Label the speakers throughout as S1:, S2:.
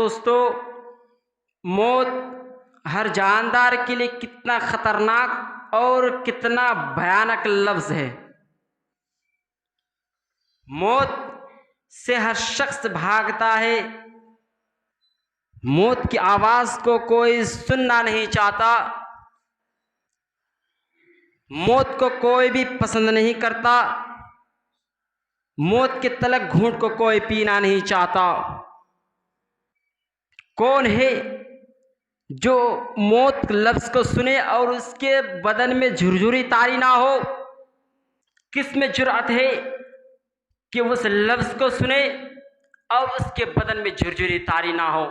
S1: दोस्तों, मौत हर जानदार के लिए कितना खतरनाक और कितना भयानक लफ्ज़ है। मौत से हर शख्स भागता है। मौत की आवाज़ को कोई सुनना नहीं चाहता। मौत को कोई भी पसंद नहीं करता। मौत के तलक घूंट को कोई पीना नहीं चाहता। कौन है जो मौत लफ्ज़ को सुने और उसके बदन में झुरझुरी तारी ना हो? किस में जुर्अत है कि उस लफ्ज़ को सुने और उसके बदन में झुरझुरी तारी ना हो?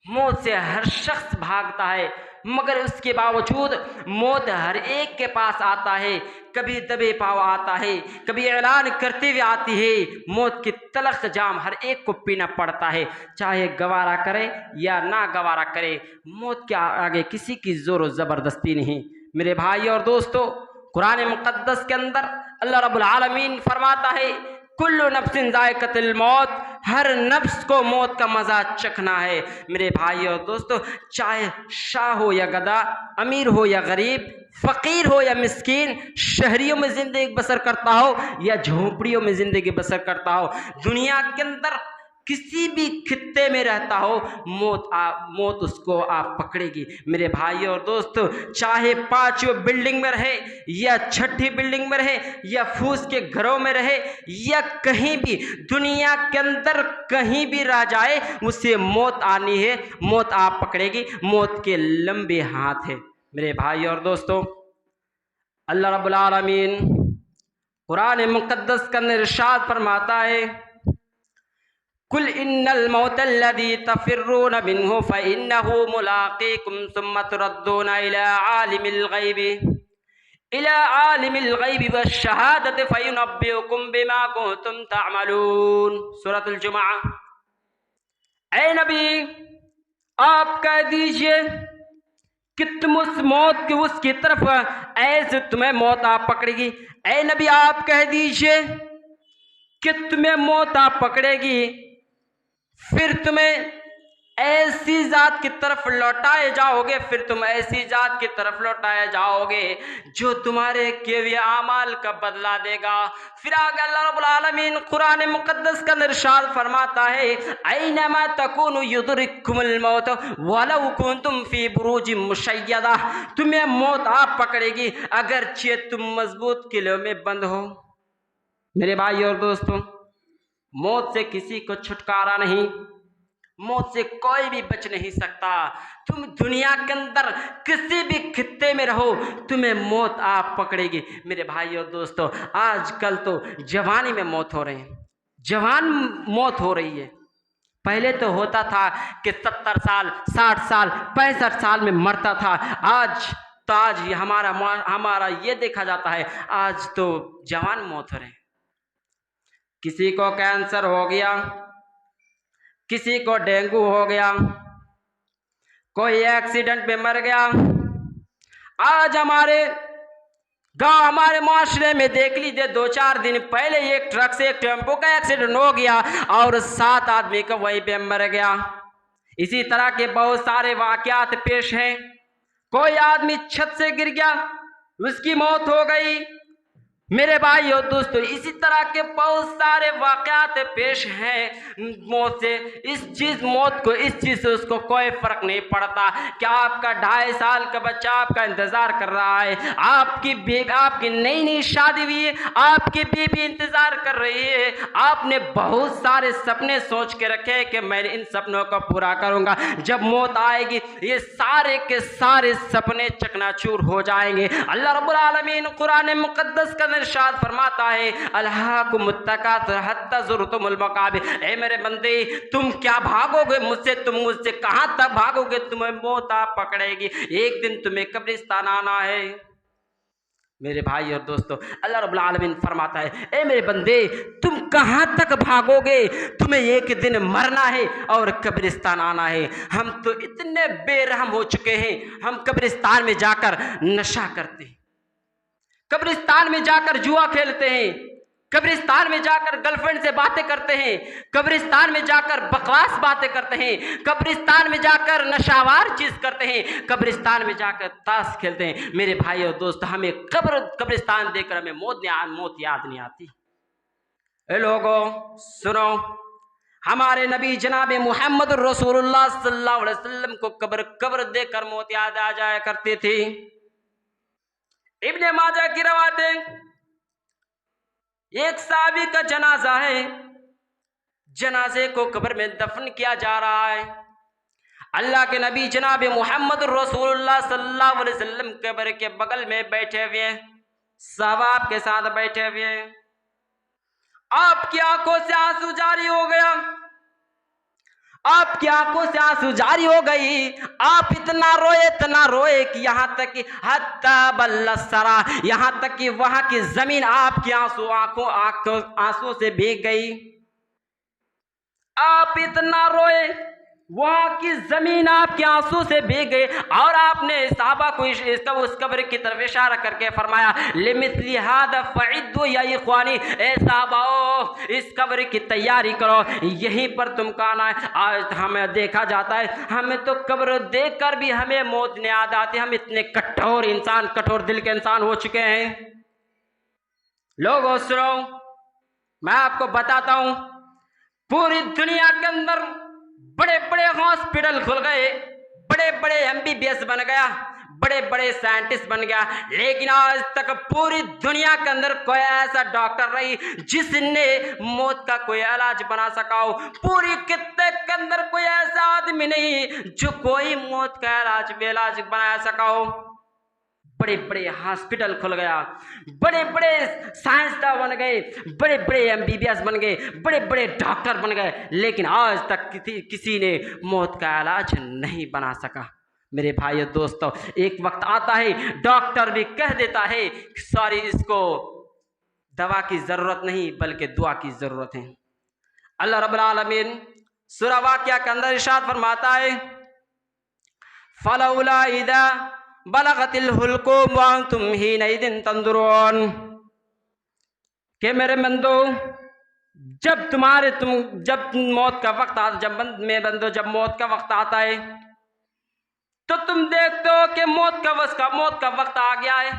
S1: मौत से हर शख्स भागता है, मगर उसके बावजूद मौत हर एक के पास आता है। कभी दबे पाव आता है, कभी ऐलान करते हुए आती है। मौत की तलख जाम हर एक को पीना पड़ता है, चाहे गवारा करे या ना गवारा करे। मौत के आगे किसी की जोर ज़बरदस्ती नहीं। मेरे भाई और दोस्तों, कुरान मुक़द्दस के अंदर अल्लाह रब्बुल आलमीन फरमाता है, कुल्लु नफ्सिन ज़ाइक़तुल मौत, हर नफ्स को मौत का मज़ा चखना है। मेरे भाई और दोस्तों, चाहे शाह हो या गधा, अमीर हो या गरीब, फ़कीर हो या मिस्कीन, शहरियों में ज़िंदगी बसर करता हो या झोंपड़ियों में ज़िंदगी बसर करता हो, दुनिया के अंदर किसी भी खित्ते में रहता हो, मौत उसको आप पकड़ेगी। मेरे भाई और दोस्तों, चाहे 5वीं बिल्डिंग में रहे या 6ठी बिल्डिंग में रहे या फूस के घरों में रहे या कहीं भी दुनिया के अंदर कहीं भी रह जाए, उसे मौत आनी है। मौत आप पकड़ेगी। मौत के लंबे हाथ है। मेरे भाई और दोस्तों, अल्लाह रब्बुल आलमीन कुरान मुक़द्दस का इरशाद फरमाता है, कुल इन्नल मौतल्लज़ी तफ़िर्रून मिन्हु फ़इन्नहु मुलाक़ीकुम सुम्मा तुरद्दूना इला आलिमिल ग़ैबि वश्शहादति फ़युनब्बिउकुम बिमा कुंतुम तअमलून। सूरतुल जुमा। ऐ नबी, आप कह दीजिए कि तुम उस मौत की उसकी तरफ ऐसे तुम्हें मौत आप पकड़ेगी। ऐ नबी, आप कह दीजिए कि तुम्हें मौत आप पकड़ेगी, फिर तुम्हें ऐसी ज़ात की तरफ लौटाए जाओगे, फिर तुम ऐसी ज़ात की तरफ लौटाए जाओगे जो तुम्हारे किए हुए आमाल का बदला देगा। फिर आगे अल्लाह रब्बुल आलमीन कुरान मुक़द्दस का इरशाद फरमाता है, ऐनमा तकूनु युदरिकुमुल मौत वलौ कुंतुम फी बुरूजिम मुशय्यदा। तुम्हें मौत आप पकड़ेगी अगरचे तुम मजबूत किलों में बंद हो। मेरे भाई और दोस्तों, मौत से किसी को छुटकारा नहीं। मौत से कोई भी बच नहीं सकता। तुम दुनिया के अंदर किसी भी खित्ते में रहो, तुम्हें मौत आप पकड़ेगी। मेरे भाई और दोस्तों, आजकल तो जवानी में मौत हो रही है, जवान मौत हो रही है। पहले तो होता था कि 70 साल, 60 साल, 65 साल में मरता था। आज ये हमारा ये देखा जाता है, आज तो जवान मौत हो रहे हैं। किसी को कैंसर हो गया, किसी को डेंगू हो गया, कोई एक्सीडेंट में मर गया। आज हमारे गांव, हमारे माशरे में देख लीजिए, 2-4 दिन पहले एक ट्रक से एक टेम्पो का एक्सीडेंट हो गया और 7 आदमी का वहीं पे मर गया। इसी तरह के बहुत सारे वाकयात पेश हैं। कोई आदमी छत से गिर गया, उसकी मौत हो गई। मेरे भाई और दोस्तों, इसी तरह के बहुत सारे वाक़यात पेश हैं। मौत को इस चीज़ से उसको कोई फ़र्क नहीं पड़ता। क्या आपका 2.5 साल का बच्चा आपका इंतज़ार कर रहा है, आपकी नई शादी हुई है, आपकी बीवी इंतज़ार कर रही है, आपने बहुत सारे सपने सोच के रखे हैं कि मैं इन सपनों को पूरा करूँगा। जब मौत आएगी, ये सारे के सारे सपने चकनाचूर हो जाएंगे। अल्लाह रब्बुल आलमीन कुरान मुक़द्दस का इरशाद फरमाता है, अलहाकुमुत तकासुर हत्ता ज़ुरतुमुल मक़ाबिर। ऐ मेरे बंदे, तुम क्या भागोगे मुझसे? तुम मुझसे कहां तक भागोगे? तुम्हें मौत आप पकड़ेगी। एक दिन तुम्हें कब्रिस्तान आना है। मेरे भाई और दोस्तों, अल्लाह रब्बुल आलमीन फरमाता है, ऐ मेरे बंदे, तुम कहां तक भागोगे? तुम्हें एक दिन मरना है और कब्रिस्तान आना है। हम तो इतने बेरहम हो चुके हैं, हम कब्रिस्तान में जाकर नशा करते हैं, कब्रिस्तान में जाकर जुआ खेलते हैं, कब्रिस्तान में जाकर गर्लफ्रेंड से बातें करते हैं, कब्रिस्तान में जाकर बकवास बातें करते हैं, कब्रिस्तान में जाकर नशावार चीज करते हैं, कब्रिस्तान में जाकर ताश खेलते हैं। मेरे भाई और दोस्त, हमें कब्रिस्तान देखकर हमें मौत याद नहीं आती। ए लोगों सुनो, हमारे नबी जनाब मोहम्मद रसूलुल्लाह सल्लल्लाहु अलैहि वसल्लम को कब्र देखकर मौत याद आ जाया करती थी। इब्ने माजा की रवायत है, एक साहबी का जनाजा है, जनाजे को कब्र में दफन किया जा रहा है। अल्लाह के नबी जनाब मोहम्मद रसूलुल्लाह सल्लल्लाहु अलैहि वसल्लम कब्र के बगल में बैठे हुए हैं, सवाब के साथ बैठे हुए हैं। आपकी आंखों से आंसू जारी हो गया, आपकी आंखों से आंसू जारी हो गई। आप इतना रोए कि यहाँ तक कि हत्ता बल्लसरा, यहाँ तक कि वहां की जमीन आपकी आंसू से भीग गई। आप इतना रोए, वहां की जमीन आपके आंसू से भीग गई। और आपने साहबा को उस कब्र की तरफ इशारा करके फरमाया, लिमिथली हादा फइद्दु या इख्वानी, ए साहबाओ इस कब्र की तैयारी करो, यहीं पर तुम का आना है। आज हमें देखा जाता है, हमें तो कब्र देखकर भी हमें मौत नहीं याद आती। हम इतने कठोर दिल के इंसान हो चुके हैं। लोगों सुनो, मैं आपको बताता हूं, पूरी दुनिया के अंदर बड़े बड़े हॉस्पिटल खुल गए, बड़े बड़े MBBS बन गया, बड़े बड़े साइंटिस्ट बन गया, लेकिन आज तक पूरी दुनिया के अंदर कोई ऐसा डॉक्टर नहीं जिसने मौत का कोई इलाज बना सका हो। पूरी कित्ते के अंदर कोई ऐसा आदमी नहीं जो कोई मौत का इलाज बना सका हो। बड़े बड़े हॉस्पिटल खुल गया, बड़े बड़े साइंसदान बन गए, बड़े बड़े MBBS बन गए, बड़े बड़े डॉक्टर बन गए, लेकिन आज तक किसी ने मौत का इलाज नहीं बना सका। मेरे भाइयों दोस्तों, एक वक्त आता है डॉक्टर भी कह देता है कि सॉरी, इसको दवा की जरूरत नहीं बल्कि दुआ की जरूरत है। अल्लाह रब्बुल आलमीन सूरह वाक़िया के अंदर इरशाद फरमाता है, फलौला इदा बलगतिल हुल्कुम व अंतुम हिनइदिन तंजुरून, कि मेरे बंदो जब मौत का वक्त आता, जब मौत का वक्त आता है तो तुम देखते हो कि मौत का वक्त आ गया है।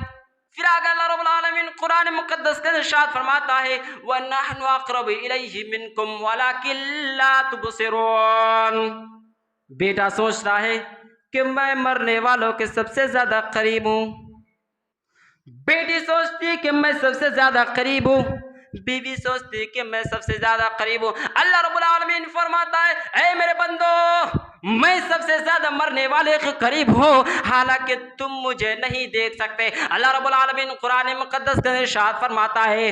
S1: फिर आगे अल्लाह रब्बुल आलमीन कुरान मुक़द्दस के इरशाद फरमाता है, व नहनु अक़रबु इलैहि मिनकुम वलाकिन ला तुबसिरून। बेटा सोच रहा है कि मैं मरने वालों के सबसे ज्यादा करीब हूं, बेटी सोचती है कि मैं सबसे ज्यादा करीब हूं, बीवी सोचती है कि मैं सबसे ज्यादा करीब हूं। अल्लाह रब्बुल आलमीन फरमाता है, ऐ मेरे बंदो, मैं सबसे ज्यादा मरने वाले के करीब हूं, हालांकि तुम मुझे नहीं देख सकते। अल्लाह रब्बुल आलमीन कुरान मुक़द्दस के इरशाद फरमाता है,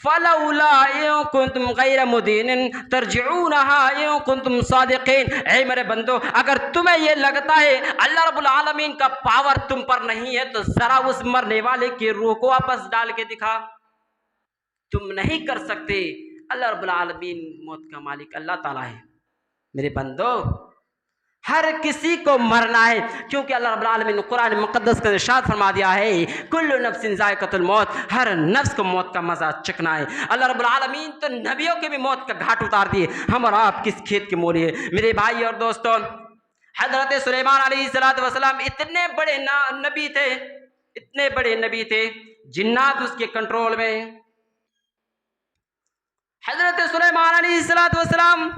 S1: फलौला इन कुंतुम गैर मुदीनिन तरजिऊनहा इन कुंतुम सादिकीन। ऐ मेरे बंदो, अगर तुम्हें यह लगता है अल्लाह रब्बुल आलमीन का पावर तुम पर नहीं है, तो जरा उस मरने वाले की रूह को वापस डाल के दिखा। तुम नहीं कर सकते। अल्लाह रब्बुल आलमीन मौत का मालिक अल्लाह ताला है। मेरे बंदो, हर किसी को मरना है, क्योंकि अल्लाह रब्बुल आलमीन ने कुरान मुक़द्दस का इरशाद फरमा दिया है, कुल्लु नफ्सिन ज़ाइक़तुल मौत, हर नफ्स को मौत का मजा चखना है। अल्लाह रब्बुल आलमीन तो नबियों के भी मौत का घाट उतार दिए, हम और आप किस खेत के मोरी है। मेरे भाई और दोस्तों, हज़रत सुलेमान अलैहिस्सलातु वस्सलाम इतने बड़े नबी थे, जिन्नात उसके कंट्रोल में। हज़रत सुलेमान अलैहिस्सलातु वस्सलाम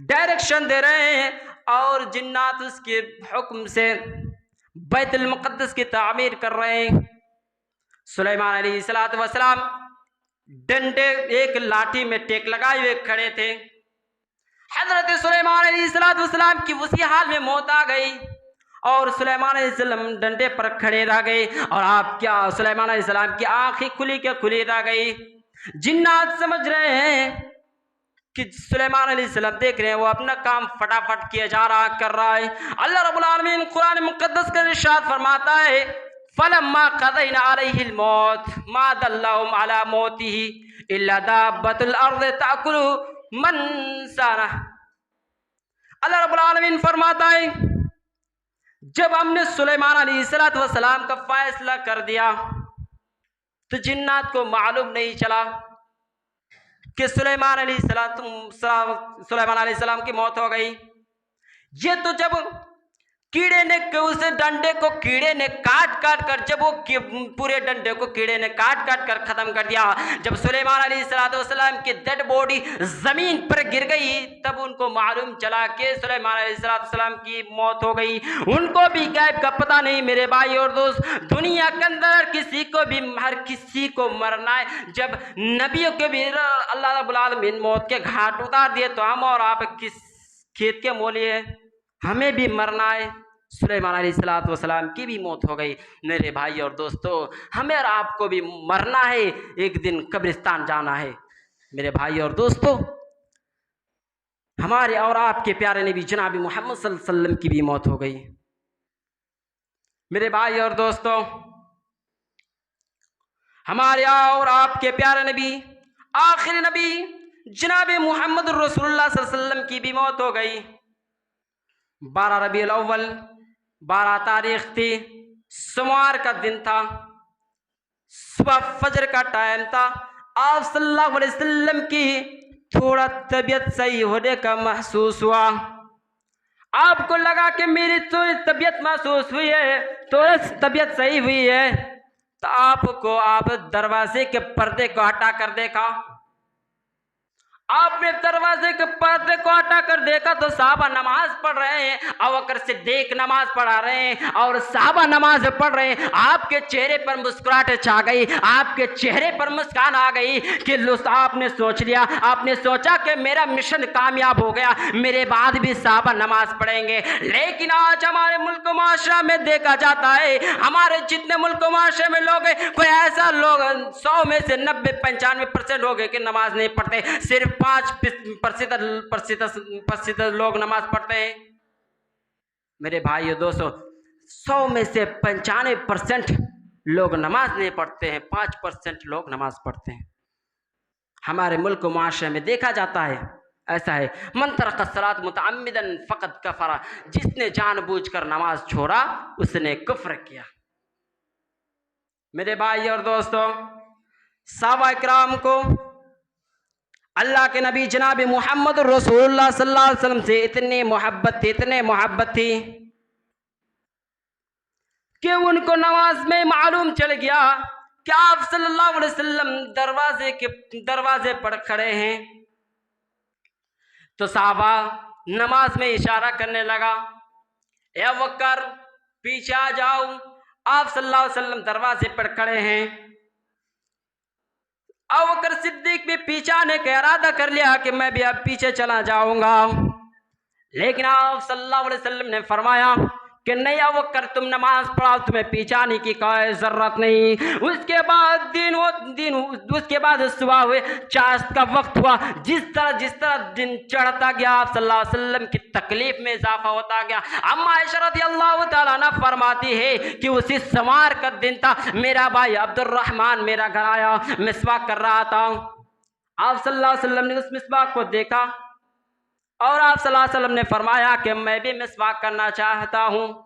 S1: डायरेक्शन दे रहे हैं और जिन्नात उसके हुक्म से बैतुल मुक़द्दस की तामीर कर रहे हैं। सुलेमान अलैहिस्सलातु वस्सलाम डंडे एक लाठी में टेक लगाए हुए खड़े थे। हज़रत सुलेमान अलैहिस्सलातु वस्सलाम की उसी हाल में मौत आ गई और सुलेमान अलैहिस्सलाम डंडे पर खड़े रह गए। और सुलेमान अलैहिस्सलाम की आंखें खुली रह गई। जिन्नात समझ रहे हैं कि सुलेमान अलैहिस्सलाम देख रहे हैं वो अपना काम फटाफट कर रहा है। अल्लाह रब्बुल आलमीन कुरान मुक़द्दस का इरशाद फरमाता है, फलम्मा क़ज़ैना अलैहिल मौत मा दल्लहुम अला मौतिही इल्ला दाब्बतुल अर्ज़ि ताकुलु मन साना। अल्लाह रब्बुल आलमीन फरमाता है, जब हमने सुलेमान अलैहिस्सलातु वस्सलाम का फैसला कर दिया, तो जिन्नात को मालूम नहीं चला कि सुलेमान अलैहिस्सलाम की मौत हो गई। ये तो जब कीड़े ने उस डंडे को कीड़े ने काट काट कर, जब वो पूरे डंडे को कीड़े ने काट काट कर खत्म कर दिया, जब सुलेमान अलैहिस्सलाम की डेड बॉडी जमीन पर गिर गई, तब उनको मालूम चला कि सुलेमान अलैहिस्सलाम की मौत हो गई। उनको भी गैब का पता नहीं मेरे भाई और दोस्त। दुनिया के अंदर किसी को भी, हर किसी को मरना है। जब नबियों के भी अल्लाह रब्बुल आलमीन मौत के घाट उतार दिए, तो हम और आप किस खेत के मोली है, हमें भी मरना है। सुलेमान अलैहिस्सलाम की भी मौत हो गई। मेरे भाई और दोस्तों, हमें और आपको भी मरना है, एक दिन कब्रिस्तान जाना है। मेरे भाई और दोस्तों, हमारे और आपके प्यारे नबी जनाब मोहम्मद सल्लल्लाहु अलैहि वसल्लम की भी मौत हो गई। मेरे भाई और दोस्तों, हमारे और आपके प्यारे नबी, आखिरी नबी जनाब मोहम्मद रसूलुल्लाह सल्लल्लाहु अलैहि वसल्लम की भी मौत हो गई। 12 रबीउल अव्वल 12 तारीख थी, सोमवार का दिन था, सुबह फजर का टाइम था। आप सल्लल्लाहु अलैहि वसल्लम की थोड़ा तबीयत सही होने का महसूस हुआ। आपको लगा कि मेरी थोड़ी तबीयत महसूस हुई है, थोड़ी तबीयत सही हुई है, तो आप दरवाजे के पर्दे को हटा कर देखा। आपने दरवाजे के पर्दे को हटा कर देखा तो साहबा नमाज पढ़ रहे हैं, अबू बकर सिद्दीक नमाज पढ़ा रहे हैं और साहबा नमाज पढ़ रहे हैं। आपके चेहरे पर मुस्कुराहट छा गई, आपके चेहरे पर मुस्कान आ गई कि आपने सोच लिया, आपने सोचा कि मेरा मिशन कामयाब हो गया, मेरे बाद भी साहबा नमाज पढ़ेंगे। लेकिन आज हमारे मुल्क माशरा में देखा जाता है, हमारे जितने मुल्क माशरे में लोग हैं, कोई ऐसा लोग 100 में से 90-95% लोग हैं कि नमाज नहीं पढ़ते, सिर्फ 5% लोग नमाज पढ़ते हैं। मेरे भाइयों दोस्तों, 100 में से 95% लोग नमाज नहीं पढ़ते हैं, 5% लोग नमाज पढ़ते हैं। हमारे मुल्क मुआशरे में देखा जाता है, ऐसा है, मन तरक सलात मुतअम्मिदन फ़क़द कफ़रा, जिसने जानबूझकर नमाज छोड़ा उसने कुफ्र किया। मेरे भाई और दोस्तों, सहाबा इकराम को अल्लाह के नबी जनाब मोहम्मद रसूलुल्लाह सल्लल्लाहु अलैहि वसल्लम से इतनी मोहब्बत थी कि उनको नमाज में मालूम चल गया कि आप सल्लल्लाहु अलैहि वसल्लम दरवाजे पर खड़े हैं। तो साहबा नमाज में इशारा करने लगा, ए अबू बकर पीछे आ जाओ, आप सल्लल्लाहु अलैहि वसल्लम दरवाजे पर खड़े हैं। अबू बकर सिद्दीक भी पीछे आने का इरादा कर लिया कि मैं भी अब पीछे चला जाऊंगा, लेकिन आप सल्लल्लाहु अलैहि वसल्लम ने फरमाया कि नहीं अबू बकर, तुम नमाज पढ़ाओ, तुम्हें पीछे आने की कोई जरूरत नहीं। उसके बाद सुबह हुए, चाश का वक्त हुआ, जिस तरह दिन चढ़ता गया, आप सल्लल्लाहु अलैहि वसल्लम की तकलीफ में इजाफा होता गया। अम्मा आयशा रज़ियल्लाहु ताला अन्हा फरमाती है कि उसी सोमवार का दिन था, मेरा भाई अब्दुर्रहमान मेरा घर आया, मिसवाक कर रहा था। आप सल्लल्लाहु अलैहि वसल्लम ने उस मिसवाक को देखा और आप सल्लल्लाहु अलैहि वसल्लम ने फरमाया कि मैं भी मिसवाक करना चाहता हूँ।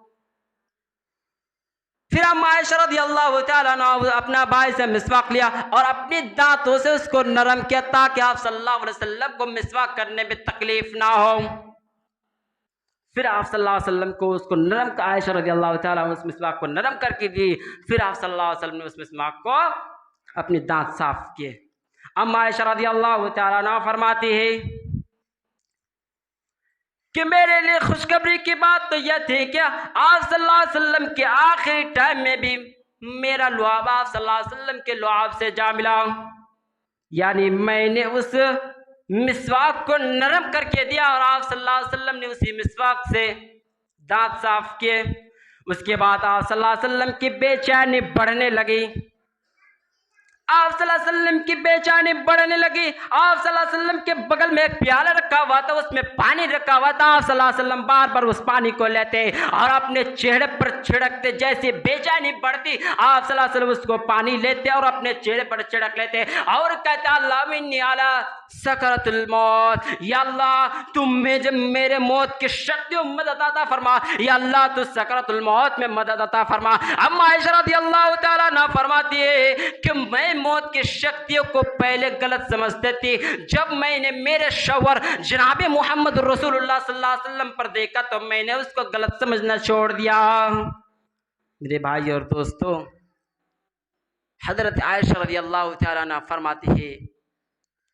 S1: फिर अम्मा आयशा रज़ियल्लाहु ताला अन्हा अपना भाई से मिसवाक लिया और अपने दांतों से उसको नरम किया ताकि आप सल्लल्लाहु अलैहि वसल्लम को मिसवाक करने में तकलीफ ना हो। फिर आप सल्लल्लाहु अलैहि वसल्लम को उसको नरम, आयशा रज़ियल्लाहु ताला उस मिसवाक को नरम करके दी। फिर आप सल्लल्लाहु अलैहि वसल्लम ने उस मिसवाक को अपने दांत साफ किए। अम्मा आयशा रज़ियल्लाहु ताला अन्हा फरमाती है कि मेरे लिए खुशखबरी की बात तो यह थी कि आप सल्लल्लाहु अलैहि वसल्लम के आखिरी टाइम में भी मेरा लुआब आप सल्लल्लाहु अलैहि वसल्लम के लुआब से जा मिला, यानी मैंने उस मिसवाक को नरम करके दिया और आप सल्लल्लाहु अलैहि वसल्लम ने उसी मिसवाक से दांत साफ किए। उसके बाद आप सल्लल्लाहु अलैहि वसल्लम की बेचैनी बढ़ने लगी। आप सल्लल्लाहु अलैहि वसल्लम की बेचैनी बढ़ने लगी। आप सल्लल्लाहु अलैहि वसल्लम के बगल में एक प्याला रखा हुआ था, उसमें पानी रखा हुआ था। आप सल्लल्लाहु अलैहि वसल्लम बार बार उस पानी को लेते और अपने चेहरे पर छिड़कते। जैसे बेचैनी बढ़ती, आप सल्लल्लाहु अलैहि वसल्लम उसको पानी लेते और अपने चेहरे पर छिड़क लेते और कहते अल्लाह इन्नी अला सकरतुल मौत, या अल्लाह तुम मेरे मौत की शक्तियों में मदद अता फरमा, या अल्लाह तू सकरतुल मौत में मदद अता फरमा। अम्मा आयशा रज़ियल्लाहु ताला अन्हा फरमाती है कि मैं मौत की शक्तियों को पहले गलत समझती थी। जब मैंने मेरे शौहर जनाब मोहम्मद रसूलुल्लाह सल्लल्लाहु अलैहि वसल्लम पर देखा तो मैंने उसको गलत समझना छोड़ दिया। मेरे भाई और दोस्तों, हजरत आयशा रज़ियल्लाहु ताला अन्हा फरमाती है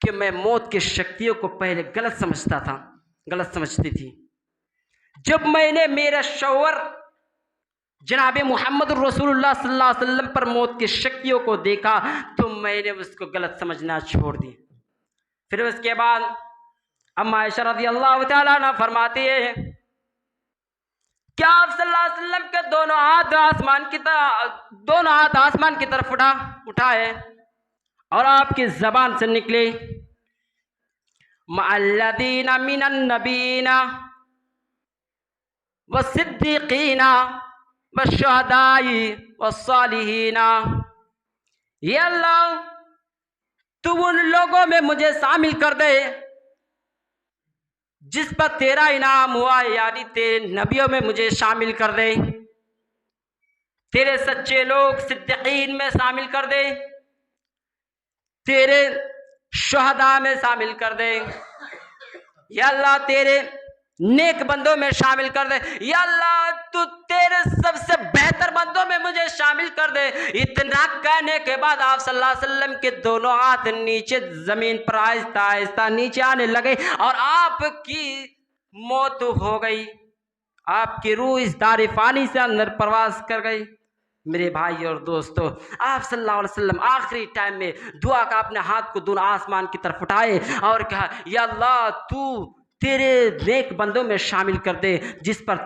S1: कि मैं मौत की शक्तियों को पहले गलत समझता था, गलत समझती थी। जब मैंने मेरा शौहर जनाब मोहम्मद रसूलुल्लाह सल्लल्लाहु अलैहि वसल्लम पर मौत की शक्तियों को देखा तो मैंने उसको गलत समझना छोड़ दी। फिर उसके बाद अम्मा आयशा रज़ियल्लाहु ताला अन्हा फरमाती है क्या आप सल्लल्लाहु अलैहि वसल्लम के दोनों हाथ आसमान की तरफ उठाए और आपकी जबान से निकले मअल्लज़ीना मिनन नबीना व सिद्दीकीना व शुहदाई व सालिहीना, ये अल्लाह तू उन लोगों में मुझे शामिल कर दे जिस पर तेरा इनाम हुआ, यानी तेरे नबियों में मुझे शामिल कर दे, तेरे सच्चे लोग सिद्दीकीन में शामिल कर दे, तेरे शुहदा में शामिल कर दे, या अल्लाह तेरे नेक बंदों में शामिल कर दे, या अल्लाह तू तेरे सबसे बेहतर बंदों में मुझे शामिल कर दे। इतना कहने के बाद आप सल्लल्लाहु अलैहि वसल्लम के दोनों हाथ नीचे जमीन पर आहिस्ता आहिस्ता नीचे आने लगे और आपकी मौत हो गई। आपकी रूह इस दार फानी से अंदर प्रवास कर गई। मेरे भाई और दोस्तों, आप सल्लल्लाहु अलैहि वसल्लम आखिरी टाइम में दुआ का अपने हाथ को दोनों आसमान की तरफ उठाए और कहा या अल्लाह तू तेरे नेक बंदों में शामिल कर दे जिस पर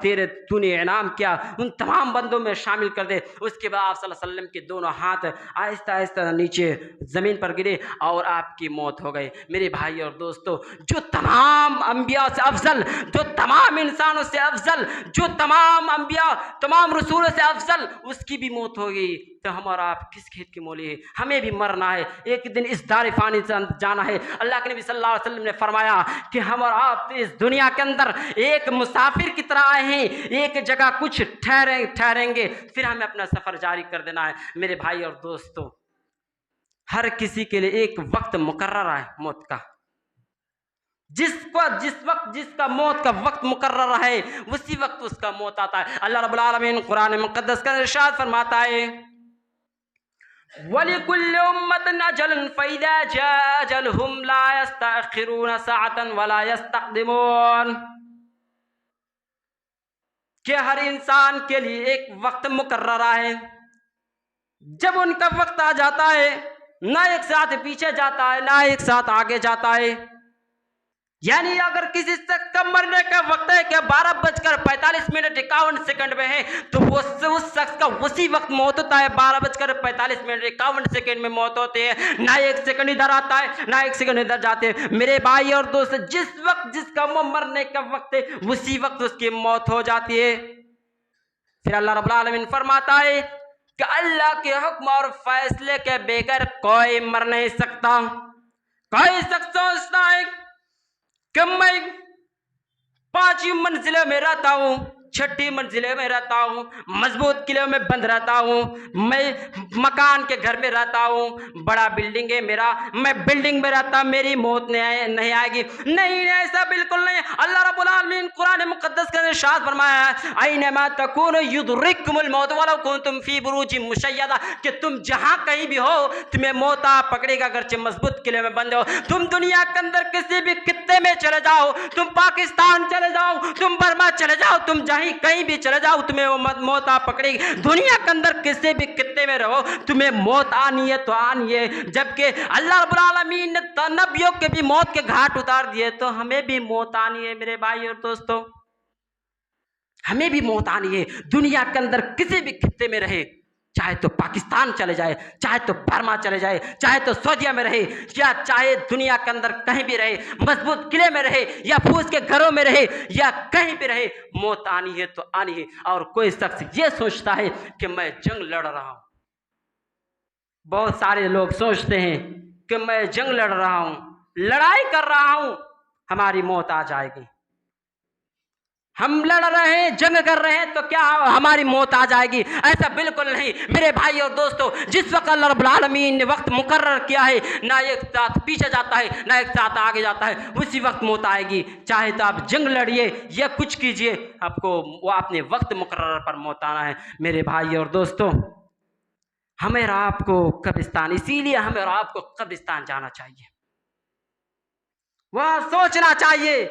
S1: तूने इनाम किया, उन तमाम बंदों में शामिल कर दे। उसके बाद आप सल्लल्लाहु अलैहि वसल्लम के दोनों हाथ आहिस्ता आहिस्ता नीचे ज़मीन पर गिरे और आपकी मौत हो गई। मेरे भाई और दोस्तों, जो तमाम अंबिया से अफजल, जो तमाम इंसानों से अफजल, जो तमाम अंबिया तमाम रसूलों से अफजल, उसकी भी मौत हो गई। तो हमारा आप किस खेत के मोले हैं? हमें भी मरना है, एक दिन इस दार फानी से जाना है। अल्लाह के नबी सल्लल्लाहु अलैहि वसल्लम ने फरमाया कि हम और आप इस दुनिया के अंदर एक मुसाफिर की तरह आए हैं, एक जगह कुछ ठहरेंगे, फिर हमें अपना सफ़र जारी कर देना है। मेरे भाई और दोस्तों, हर किसी के लिए एक वक्त मुकर्रर है मौत का। जिस वक्त जिसका मौत का वक्त मुकर्रर है उसी वक्त उसका मौत आता है। अल्लाह रब्बुल आलमीन कुरान मुक़द्दस का इरशाद फरमाता है वलिकुल्लि उम्मतिन अजलन फ़इज़ा जाअ अजलहुम ला यस्तअख़िरून सअतन वला यस्तक़दिमून, कि हर इंसान के लिए एक वक्त मुकर्रर है। जब उनका वक्त आ जाता है ना एक साथ पीछे जाता है ना एक साथ आगे जाता है। यानी अगर किसी शख्स का मरने का वक्त है कि 12:45 में है तो उस शख्स का उसी वक्त मौत होता है। 12:45 में मौत होती है। ना एक सेकंड इधर आता है ना एक सेकंड इधर जाते हैं। मेरे भाई और दोस्त, जिस वक्त जिसका मरने का वक्त है उसी वक्त उसकी मौत हो जाती है। फिर अल्लाह रब्बुल आलमीन फरमाता है कि अल्लाह के हुक्म और फैसले के बगैर कोई मर नहीं सकता। कोई शख्स सोचता है कि मैं 5वीं मंजिले में रहता हूँ, 6ठी मंजिले में रहता हूँ, मजबूत किले में बंद रहता हूँ, मैं मकान के घर में रहता हूँ, बड़ा बिल्डिंग है मेरा, मैं बिल्डिंग में रहता, मेरी मौत नहीं आएगी। नहीं, ऐसा बिल्कुल नहीं। अल्लाह रब्बुल आलमीन कुरान मुक़द्दस का इरशाद फरमाया है ऐनमा तकूनु युदरिकुमुल मौत वलौ कुंतुम फी बुरूजिन मुशय्यदा, कि तुम जहाँ कहीं भी हो तुम्हें मौत आ पकड़ेगा, अगरचे मजबूत किले में बंद हो। तुम दुनिया के अंदर किसी भी खित्ते में चले जाओ, तुम पाकिस्तान चले जाओ, तुम बर्मा चले जाओ, तुम कहीं भी चले जाओ तुम्हें वो मौत आ पकड़ेगी। दुनिया के अंदर किसी भी खित्ते में रहो तुम्हें मौत आनी है तो आनी है। जबकि अल्लाह रब्बुल आलमीन ने नबियों के भी मौत के घाट उतार दिए तो हमें भी मौत आनी है। मेरे भाई और दोस्तों, हमें भी मौत आनी है। दुनिया के अंदर किसी भी खित्ते में रहे, चाहे तो पाकिस्तान चले जाए, चाहे तो बर्मा चले जाए, चाहे तो सऊदीया में रहे, या चाहे दुनिया के अंदर कहीं भी रहे, मजबूत किले में रहे या फूस के घरों में रहे या कहीं भी रहे, मौत आनी है तो आनी है। और कोई शख्स ये सोचता है कि मैं जंग लड़ रहा हूं, बहुत सारे लोग सोचते हैं कि मैं जंग लड़ रहा हूं, लड़ाई कर रहा हूं, हमारी मौत आ जाएगी। हम लड़ रहे हैं, जंग कर रहे हैं, तो क्या हमारी मौत आ जाएगी? ऐसा बिल्कुल नहीं मेरे भाई और दोस्तों। जिस वक्त अल्लाह रब्बुल आलमीन ने वक्त मुकर्रर किया है, ना एक साथ पीछे जाता है ना एक साथ आगे जाता है, उसी वक्त मौत आएगी। चाहे तो आप जंग लड़िए या कुछ कीजिए, आपको वो अपने वक्त मुकर्रर पर मौत आना है। मेरे भाई और दोस्तों, हमें और आपको कब्रिस्तान, इसीलिए हमें और आपको कब्रिस्तान जाना चाहिए। वह सोचना चाहिए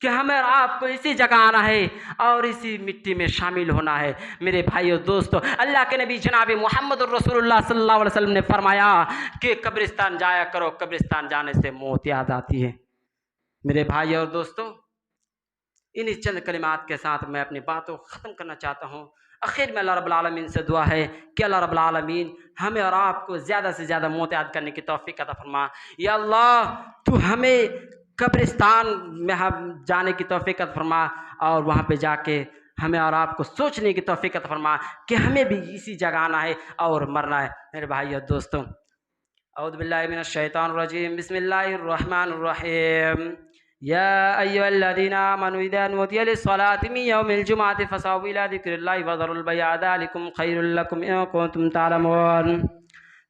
S1: कि हमें और आपको इसी जगह आना है और इसी मिट्टी में शामिल होना है। मेरे भाइयों दोस्तों, अल्लाह के नबी जनाब मोहम्मद रसूलुल्लाह सल्लल्लाहु अलैहि वसल्लम ने फरमाया कि कब्रिस्तान जाया करो, कब्रिस्तान जाने से मौत याद आती है। मेरे भाइयों और दोस्तों, इन्हीं चंद कलिमात के साथ मैं अपनी बातों को ख़त्म करना चाहता हूँ। आखिर में अल्लाह रब्बुल आलमीन से दुआ है कि अल्लाह रब्बुल आलमीन हमें और आपको ज़्यादा से ज़्यादा मौत याद करने की तौफीक अता फरमा। या अल्लाह, तू हमें कब्रिस्तान में हम जाने की तौफीक अता फरमा और वहाँ पे जाके हमें और आपको सोचने की तौफीक अता फरमा कि हमें भी इसी जगह आना है और मरना है। मेरे भाई और दोस्तों, औज़ु बिल्लाहि मिनश शैतानिर रजीम, बिस्मिल्लाहिर रहमानिर रहीम। या अय्युहल्लज़ीना आमनू इज़ा नूदिया लिस्सलाति मिन यौमिल जुमुअति फसअू इला ज़िक्रिल्लाहि वज़रुल बै'a ज़ालिकुम खैरुल लकुम इन कुंतुम तअलमून।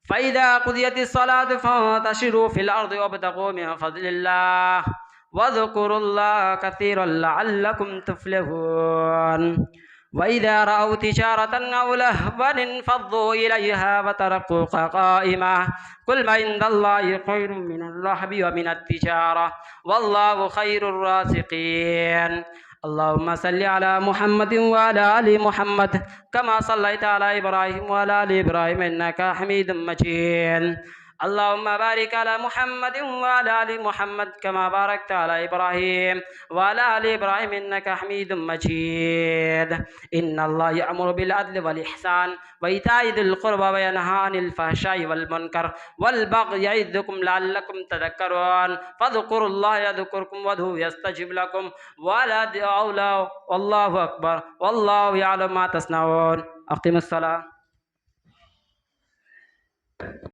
S1: फ़इज़ा क़ुदियतिस्सलातु फ़ंतशिरू फ़िल अर्दि वब्तग़ू मिन फ़ज़लिल्लाह वज़कुरुल्लाह कसीरन लअल्लकुम तुफ़्लिहून। वइज़ा रअव तिजारतन अव लहवन इंफ़ज़्ज़ू इलैहा वतरकूक क़ाइमा कुल मा इंदल्लाहि खैरुम मिनल लहवी व मिनत तिजारा वल्लाहु खैरुर राज़िक़ीन। अल्लाहुम्मा सल्लि अला मुहम्मदिन व अला आलि मुहम्मद कमा सल्लैता अला इब्राहीम व अला आलि इब्राहीम इन्नका हमीदुम मजीद। अल्लाहुम्मा बारिक अला मुहम्मदिन व अला आलि मुहम्मद कमा बारकता अला इब्राहीम व अला आलि इब्राहीम इन्नका हमीदुम मजीद। इन्नल्लाह यअमुरु बिल अदलि वल इहसान व इताइ दिल क़ुरबा व यनहा अनिल फ़हशाइ वल मुनकर वल बग़य यइज़ुकुम लअल्लकुम तज़क्करून। फ़ज़्कुरुल्लाह यज़्कुरकुम वदऊहु यस्तजिब लकुम वला दुआ वल्लाहु अकबर वल्लाहु यअलमु मा तस्नऊन। अक़ीमुस्सलाह।